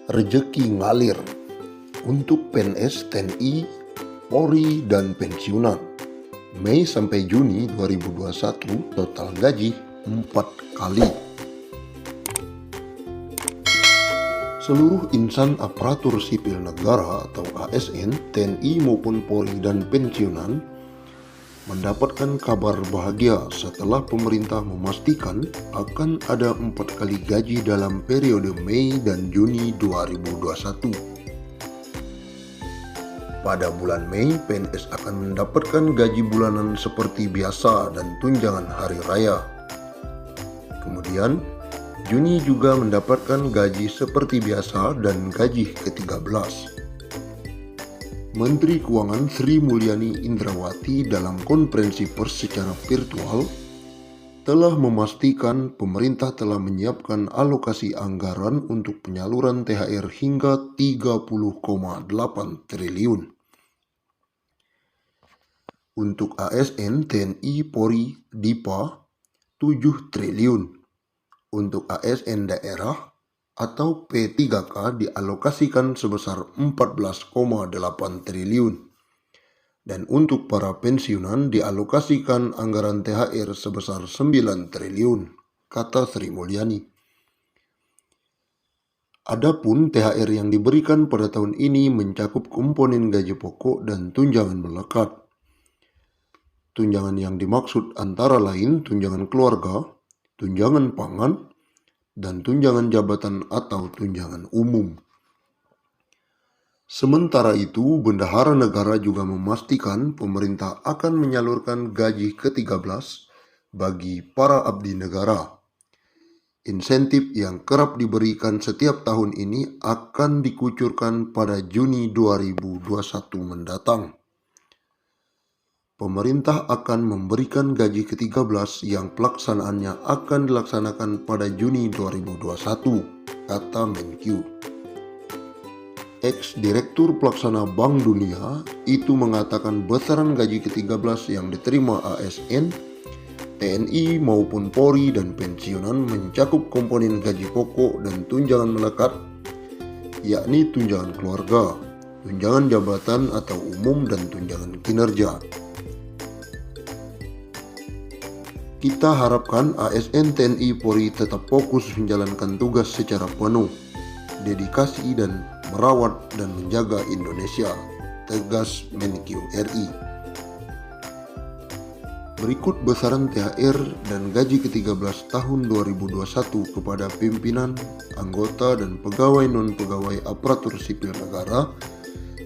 Rezeki ngalir untuk PNS, TNI, Polri, dan pensiunan. Mei sampai Juni 2021 total gaji 4 kali. Seluruh insan aparatur sipil negara atau ASN, TNI maupun Polri dan pensiunan mendapatkan kabar bahagia setelah pemerintah memastikan akan ada 4 kali gaji dalam periode Mei dan Juni 2021. Pada bulan Mei, PNS akan mendapatkan gaji bulanan seperti biasa dan tunjangan hari raya. Kemudian, Juni juga mendapatkan gaji seperti biasa dan gaji ke-13. Menteri Keuangan Sri Mulyani Indrawati dalam konferensi pers secara virtual telah memastikan pemerintah telah menyiapkan alokasi anggaran untuk penyaluran THR hingga 30,8 triliun. Untuk ASN, TNI, Polri, DIPA 7 triliun. Untuk ASN daerah atau P3K dialokasikan sebesar 14,8 triliun. Dan untuk para pensiunan dialokasikan anggaran THR sebesar 9 triliun, kata Sri Mulyani. Adapun THR yang diberikan pada tahun ini mencakup komponen gaji pokok dan tunjangan melekat. Tunjangan yang dimaksud antara lain tunjangan keluarga, tunjangan pangan, dan tunjangan jabatan atau tunjangan umum. Sementara itu, Bendahara Negara juga memastikan pemerintah akan menyalurkan gaji ke-13 bagi para abdi negara. Insentif yang kerap diberikan setiap tahun ini akan dikucurkan pada Juni 2021 mendatang. Pemerintah akan memberikan gaji ke-13 yang pelaksanaannya akan dilaksanakan pada Juni 2021, kata Menkyu. Ex-Direktur Pelaksana Bank Dunia itu mengatakan besaran gaji ke-13 yang diterima ASN, TNI maupun Polri dan pensiunan mencakup komponen gaji pokok dan tunjangan melekat, yakni tunjangan keluarga, tunjangan jabatan atau umum, dan tunjangan kinerja. Kita harapkan ASN, TNI, Polri tetap fokus menjalankan tugas secara penuh, dedikasi dan merawat dan menjaga Indonesia, tegas Menkyu RI. Berikut besaran THR dan gaji ke-13 tahun 2021 kepada pimpinan, anggota, dan pegawai non-pegawai aparatur sipil negara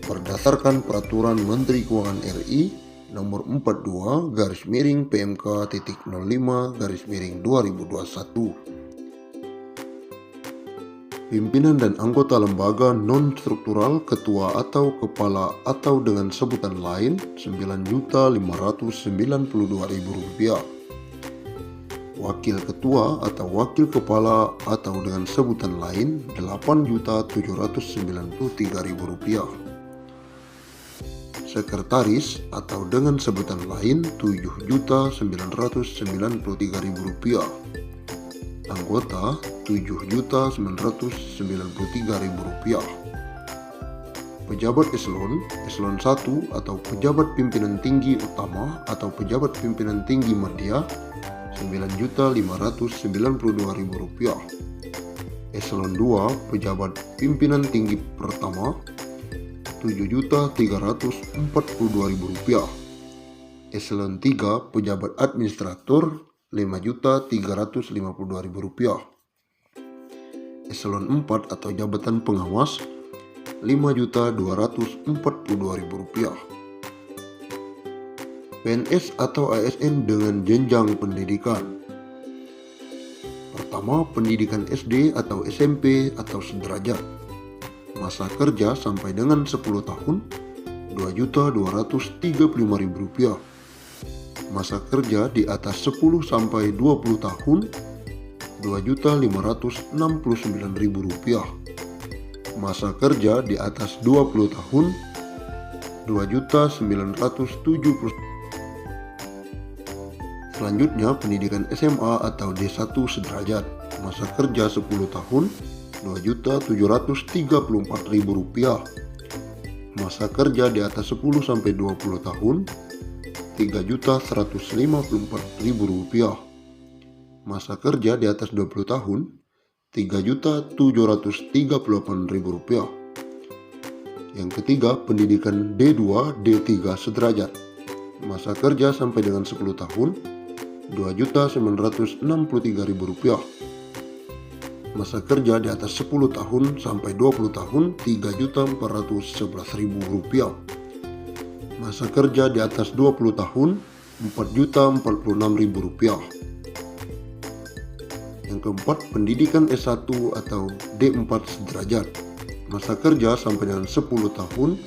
berdasarkan Peraturan Menteri Keuangan RI Nomor 42/PMK.05/2021. Pimpinan dan anggota lembaga non-struktural, ketua atau kepala atau dengan sebutan lain Rp9.592.000. Wakil ketua atau wakil kepala atau dengan sebutan lain Rp8.793.000. Sekretaris atau dengan sebutan lain Rp7.993.000. Anggota Rp7.993.000. Pejabat eselon 1 atau pejabat pimpinan tinggi utama atau pejabat pimpinan tinggi media Rp9.592.000. Eselon 2 pejabat pimpinan tinggi pertama Rp7.342.000. Eselon 3 pejabat administrator Rp5.352.000. Eselon 4 atau jabatan pengawas Rp5.242.000. PNS atau ASN dengan jenjang pendidikan. Pertama, pendidikan SD atau SMP atau sederajat. Masa kerja sampai dengan 10 tahun Rp2.235.000. Masa kerja di atas 10 sampai 20 tahun Rp2.569.000. Masa kerja di atas 20 tahun Rp2.970. Selanjutnya pendidikan SMA atau D1 sederajat. Masa kerja 10 tahun Rp2.734.000. Masa kerja di atas 10-20 tahun Rp3.154.000. Masa kerja di atas 20 tahun Rp3.738.000. Yang ketiga, pendidikan D2, D3 sederajat. Masa kerja sampai dengan 10 tahun Rp2.963.000. Masa kerja di atas 10 tahun sampai 20 tahun Rp3.411.000. Masa kerja di atas 20 tahun Rp4.046.000. Yang keempat, pendidikan S1 atau D4 sederajat. Masa kerja sampai dengan 10 tahun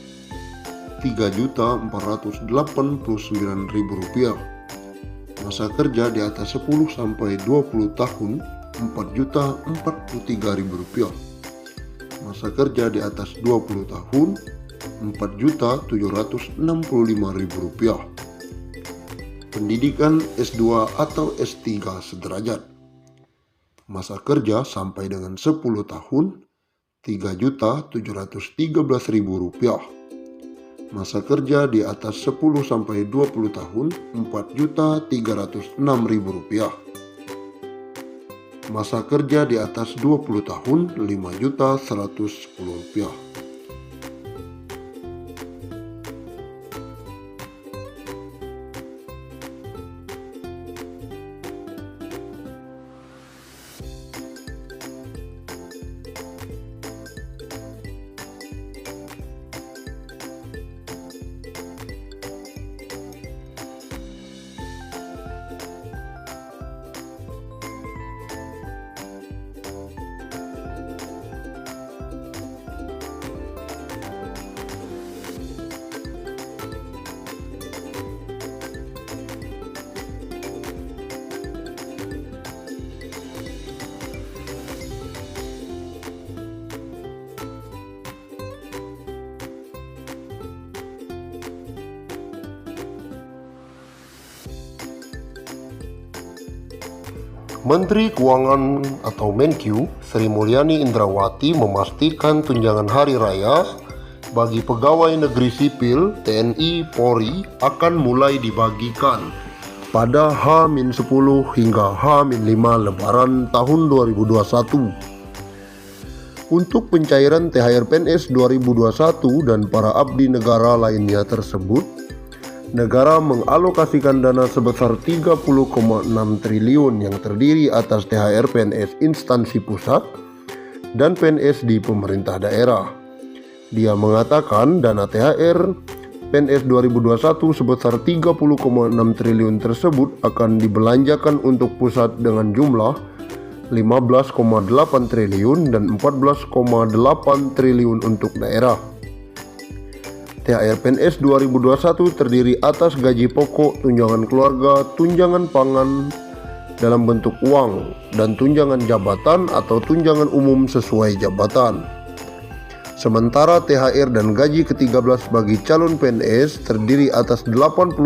Rp3.489.000. Masa kerja di atas 10 sampai 20 tahun Rp4.043.000. Masa kerja di atas 20 tahun Rp4.765.000. Pendidikan S2 atau S3 sederajat. Masa kerja sampai dengan 10 tahun Rp3.713.000. Masa kerja di atas 10 sampai 20 tahun Rp4.306.000. Masa kerja di atas 20 tahun Rp5.110.000. Menteri Keuangan atau Menkyu Sri Mulyani Indrawati memastikan tunjangan hari raya bagi pegawai negeri sipil TNI Polri akan mulai dibagikan pada H-10 hingga H-5 Lebaran tahun 2021. Untuk pencairan THR PNS 2021 dan para abdi negara lainnya tersebut, negara mengalokasikan dana sebesar 30,6 triliun yang terdiri atas THR PNS instansi pusat dan PNS di pemerintah daerah. Dia mengatakan dana THR PNS 2021 sebesar 30,6 triliun tersebut akan dibelanjakan untuk pusat dengan jumlah 15,8 triliun dan 14,8 triliun untuk daerah. THR PNS 2021 terdiri atas gaji pokok, tunjangan keluarga, tunjangan pangan dalam bentuk uang, dan tunjangan jabatan atau tunjangan umum sesuai jabatan. Sementara THR dan gaji ke-13 bagi calon PNS terdiri atas 80%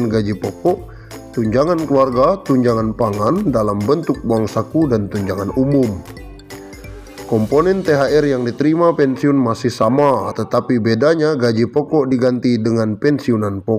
gaji pokok, tunjangan keluarga, tunjangan pangan dalam bentuk uang saku, dan tunjangan umum. Komponen THR yang diterima pensiun masih sama, tetapi bedanya gaji pokok diganti dengan pensiunan pokok.